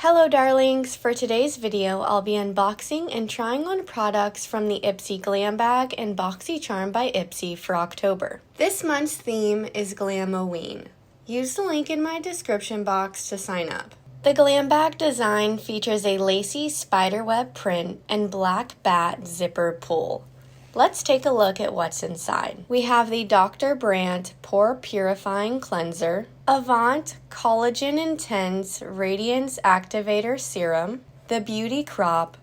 Hello darlings, for today's video I'll be unboxing and trying on products from the Ipsy Glam Bag and Boxycharm by Ipsy for October. This month's theme is Glamoween. Use the link in my description box to sign up. The Glam Bag design features a lacy spiderweb print and black bat zipper pull. Let's take a look at what's inside. We have the Dr. Brandt Pore Purifying Cleanser, Avant Collagen Intense Radiance Activator Serum, the Beaute Crop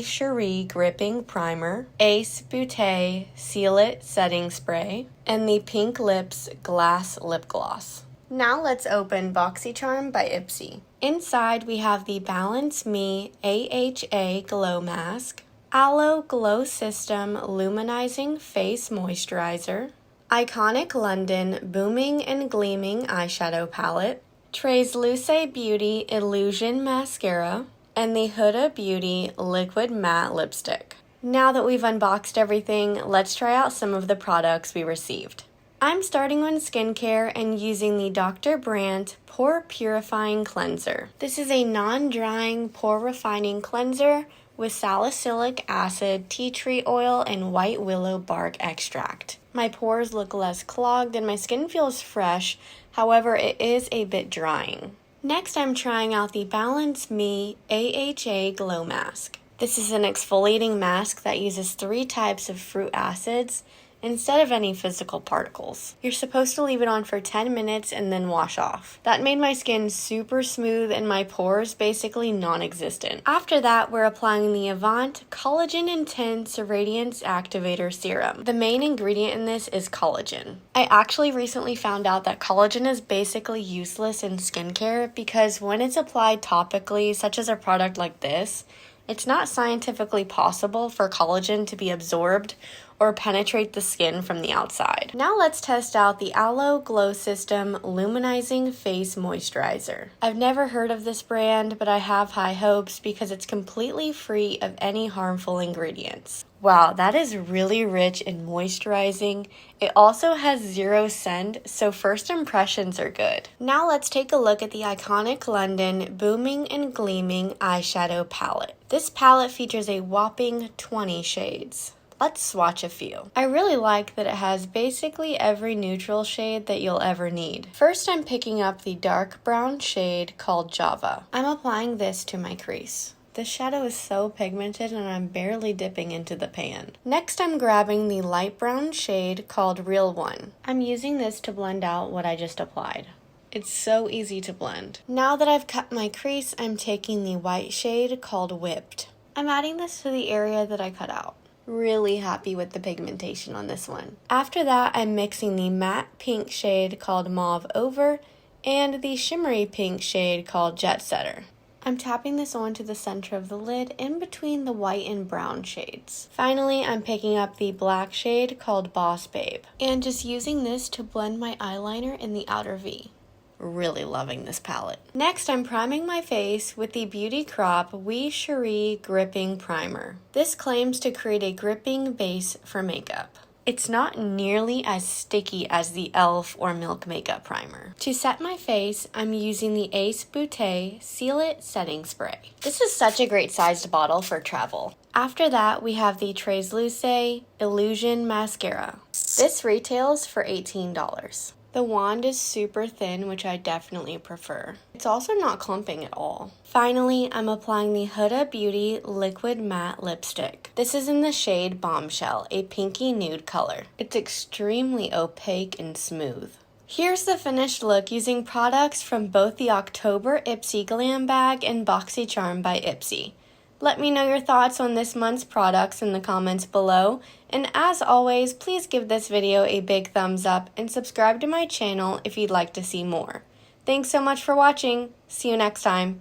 Cherie Gripping Primer, Beaute Seal It Setting Spray, and the Pinklipps Glass Lip Gloss. Now let's open Boxycharm by Ipsy. Inside we have the Balance Me AHA Glow Mask, Aloe Glow System Luminizing Face Moisturizer, Iconic London Booming and Gleaming Eyeshadow Palette, Luce Beauty Ilusion Mascara, and the Huda Beauty Liquid Matte Lipstick. Now that we've unboxed everything, let's try out some of the products we received. I'm starting on skincare and using the Dr. Brandt Pore Purifying Cleanser. This is a non-drying pore refining cleanser with salicylic acid, tea tree oil, and white willow bark extract. My pores look less clogged and my skin feels fresh, however it is a bit drying. Next I'm trying out the Balance Me AHA Glow Mask. This is an exfoliating mask that uses 3 types of fruit acids instead of any physical particles. You're supposed to leave it on for 10 minutes and then wash off. That made my skin super smooth and my pores basically non-existent. After that, we're applying the Avant Collagen Intense Radiance Activator Serum. The main ingredient in this is collagen. I actually recently found out that collagen is basically useless in skincare because when it's applied topically, such as a product like this, it's not scientifically possible for collagen to be absorbed or penetrate the skin from the outside. Now let's test out the Aloe Glow System Luminizing Face Moisturizer. I've never heard of this brand, but I have high hopes because it's completely free of any harmful ingredients. Wow, that is really rich and moisturizing. It also has 0 scent, so first impressions are good. Now let's take a look at the Iconic London Booming and Gleaming Eyeshadow Palette. This palette features a whopping 20 shades. Let's swatch a few. I really like that it has basically every neutral shade that you'll ever need. First, I'm picking up the dark brown shade called Java. I'm applying this to my crease. This shadow is so pigmented and I'm barely dipping into the pan. Next, I'm grabbing the light brown shade called Real One. I'm using this to blend out what I just applied. It's so easy to blend. Now that I've cut my crease, I'm taking the white shade called Whipped. I'm adding this to the area that I cut out. Really happy with the pigmentation on this one. After that, I'm mixing the matte pink shade called Mauve Over and the shimmery pink shade called Jet Setter. I'm tapping this onto the center of the lid in between the white and brown shades. Finally, I'm picking up the black shade called Boss Babe and just using this to blend my eyeliner in the outer V. Really loving this palette. Next, I'm priming my face with the Beaute Crop Cherie Gripping Primer. This claims to create a gripping base for makeup. It's not nearly as sticky as the e.l.f. or Milk Makeup Primer. To set my face, I'm using the Beaute Seal It Setting Spray. This is such a great sized bottle for travel. After that, we have the Luce Ilusion Mascara. This retails for $18. The wand is super thin, which I definitely prefer. It's also not clumping at all. Finally, I'm applying the Huda Beauty Liquid Matte Lipstick. This is in the shade Bombshell, a pinky nude color. It's extremely opaque and smooth. Here's the finished look using products from both the October Ipsy Glam Bag and Boxycharm by Ipsy. Let me know your thoughts on this month's products in the comments below, and as always, please give this video a big thumbs up and subscribe to my channel if you'd like to see more. Thanks so much for watching. See you next time.